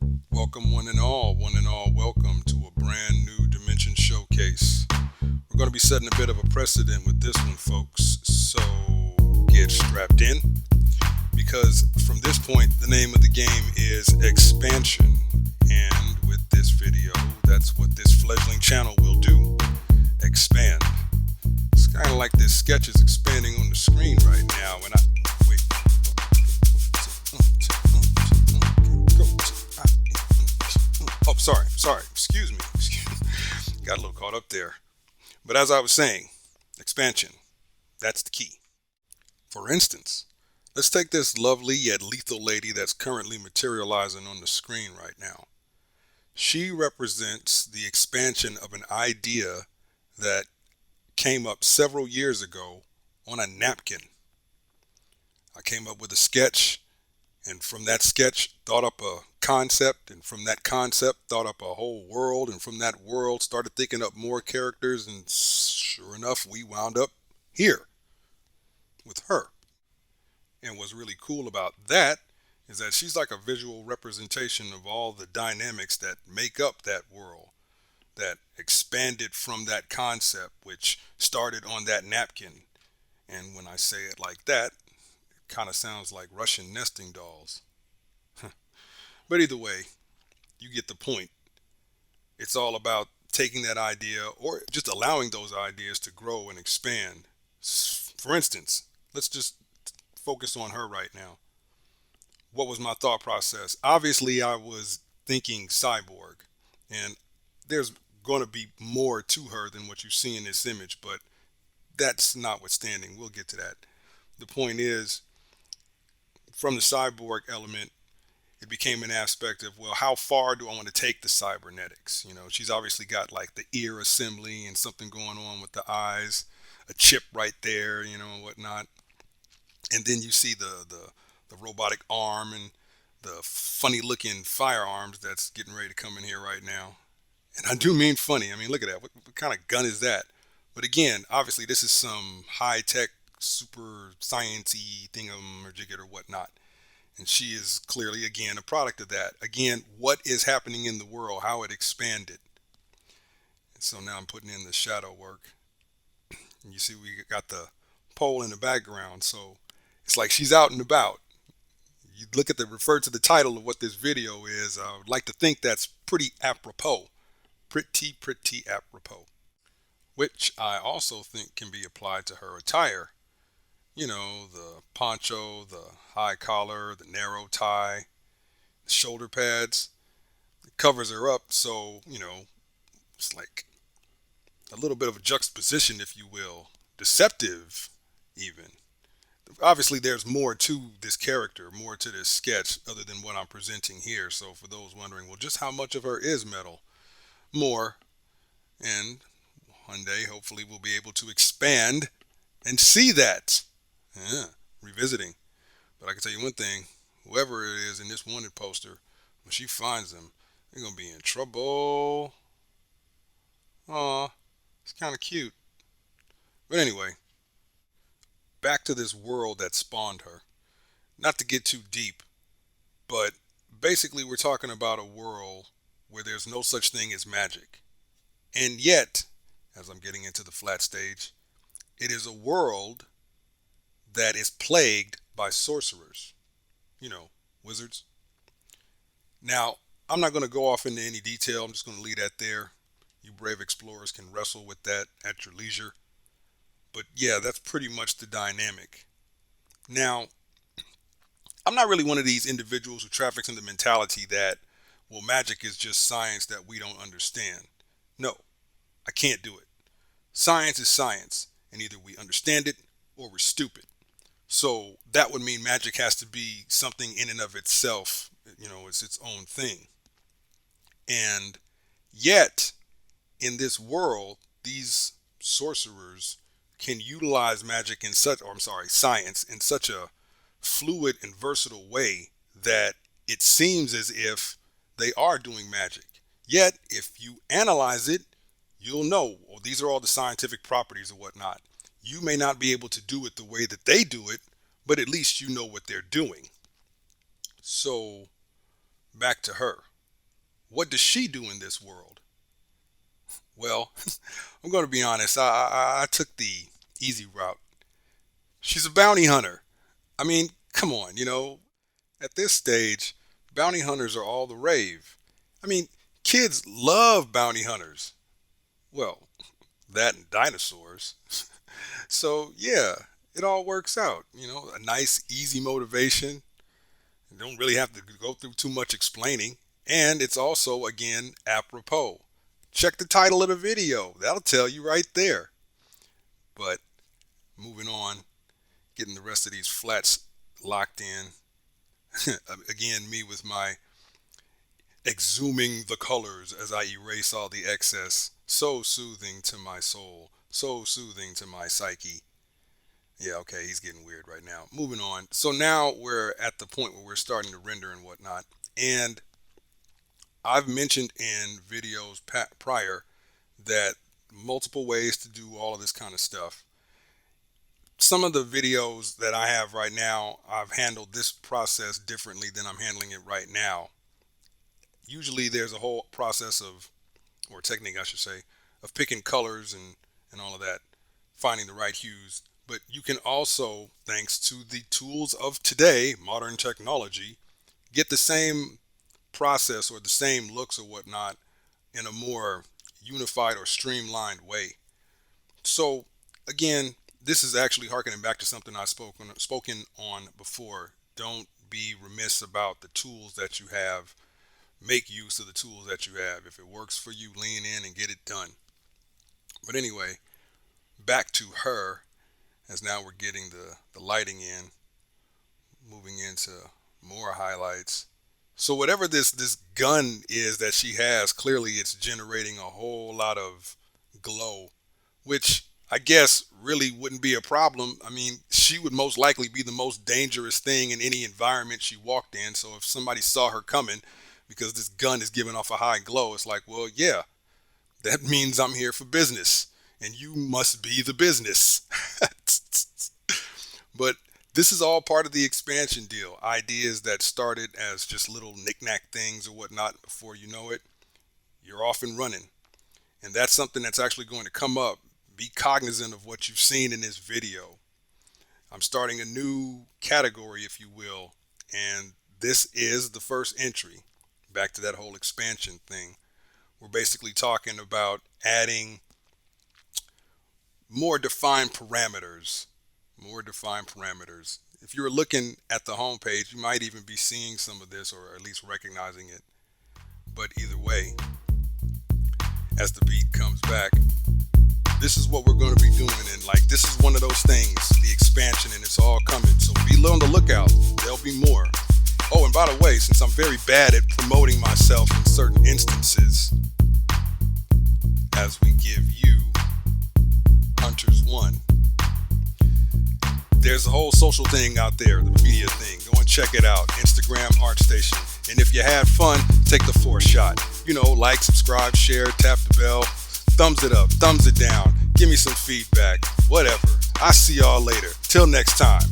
Welcome, one and all, welcome to a brand new Dimension Showcase. We're going to be setting a bit of a precedent with this one, folks, so get strapped in because from this point, the name of the game is Expansion. And with this video, that's what this fledgling channel will do, expand. It's kind of like this sketch is expanding on the screen right now, and wait. Oh, sorry. Excuse me. Got a little caught up there. But as I was saying, expansion. That's the key. For instance, let's take this lovely yet lethal lady that's currently materializing on the screen right now. She represents the expansion of an idea that came up several years ago on a napkin. I came up with a sketch, and from that sketch thought up a concept, and from that concept thought up a whole world, and from that world started thinking up more characters, and sure enough we wound up here with her. And what's really cool about that is that she's like a visual representation of all the dynamics that make up that world that expanded from that concept which started on that napkin. And when I say it like that, it kind of sounds like Russian nesting dolls. But either way, you get the point. It's all about taking that idea or just allowing those ideas to grow and expand. For instance, let's just focus on her right now. What was my thought process? Obviously, I was thinking cyborg, and there's going to be more to her than what you see in this image, but that's notwithstanding. We'll get to that. The point is, from the cyborg element, it became an aspect of, well, how far do I want to take the cybernetics? She's obviously got like the ear assembly and something going on with the eyes, a chip right there, and whatnot. And then you see the robotic arm and the funny looking firearms that's getting ready to come in here right now. And I do mean funny. I mean, look at that. What kind of gun is that? But again, obviously, this is some high tech, super sciencey thingamajigger or whatnot. And she is clearly, again, a product of that. Again, what is happening in the world, how it expanded. And so now I'm putting in the shadow work. And you see, we got the pole in the background. So it's like she's out and about. You look at refer to the title of what this video is. I would like to think that's pretty apropos. Pretty apropos. Which I also think can be applied to her attire. The poncho, the high collar, the narrow tie, the shoulder pads. It covers her up, so, it's like a little bit of a juxtaposition, if you will. Deceptive, even. Obviously, there's more to this character, more to this sketch, other than what I'm presenting here. So, for those wondering, well, just how much of her is metal? More. And one day, hopefully, we'll be able to expand and see that. Yeah, revisiting. But I can tell you one thing, whoever it is in this wanted poster, when she finds them, they're going to be in trouble. Aw, it's kind of cute. But anyway, back to this world that spawned her. Not to get too deep, but basically we're talking about a world where there's no such thing as magic. And yet, as I'm getting into the flat stage, it is a world that is plagued by sorcerers. You know, wizards. Now, I'm not going to go off into any detail. I'm just going to leave that there. You brave explorers can wrestle with that at your leisure. But yeah, that's pretty much the dynamic. Now, I'm not really one of these individuals who traffics in the mentality that, well, magic is just science that we don't understand. No, I can't do it. Science is science, and either we understand it or we're stupid. So that would mean magic has to be something in and of itself, it's its own thing. And yet, in this world, these sorcerers can utilize magic in such, or I'm sorry, science in such a fluid and versatile way that it seems as if they are doing magic. Yet, if you analyze it, you'll know, well, these are all the scientific properties or whatnot. You may not be able to do it the way that they do it, but at least you know what they're doing. So, back to her. What does she do in this world? Well, I'm going to be honest. I took the easy route. She's a bounty hunter. I mean, come on, at this stage, bounty hunters are all the rave. I mean, kids love bounty hunters. Well, that and dinosaurs. So, yeah, it all works out. A nice, easy motivation. You don't really have to go through too much explaining. And it's also, again, apropos. Check the title of the video. That'll tell you right there. But moving on, getting the rest of these flats locked in. Again, me with my exhuming the colors as I erase all the excess. So soothing to my soul. So soothing to my psyche. Yeah, okay, he's getting weird right now. Moving on. So now we're at the point where we're starting to render and whatnot. And I've mentioned in videos prior that multiple ways to do all of this kind of stuff. Some of the videos that I have right now, I've handled this process differently than I'm handling it right now. Usually there's a whole process or technique I should say, of picking colors and all of that, finding the right hues. But you can also, thanks to the tools of today, modern technology, get the same process or the same looks or whatnot in a more unified or streamlined way. So again, this is actually harkening back to something I've spoken on before. Don't be remiss about the tools that you have. Make use of the tools that you have. If it works for you, lean in and get it done. But anyway, back to her, as now we're getting the lighting in, moving into more highlights. So whatever this gun is that she has, clearly it's generating a whole lot of glow, which I guess really wouldn't be a problem. I mean, she would most likely be the most dangerous thing in any environment she walked in. So if somebody saw her coming because this gun is giving off a high glow, it's like, well, yeah, that means I'm here for business and you must be the business. But this is all part of the expansion deal. Ideas that started as just little knick-knack things or whatnot, before you know it, you're off and running. And that's something that's actually going to come up. Be cognizant of what you've seen in this video. I'm starting a new category, if you will, and this is the first entry. Back to that whole expansion thing. We're basically talking about adding more defined parameters. If you're looking at the home page, you might even be seeing some of this or at least recognizing it. But either way, as the beat comes back, this is what we're going to be doing. And like, this is one of those things, the expansion, and it's all coming. So be on the lookout. There'll be more. Oh, and by the way, since I'm very bad at promoting myself in certain instances, as we give you Hunters 1, there's a whole social thing out there, the media thing. Go and check it out. Instagram, ArtStation. And if you had fun, take the 4 shot. Like, subscribe, share, tap the bell, thumbs it up, thumbs it down. Give me some feedback, whatever. I'll see y'all later. Till next time.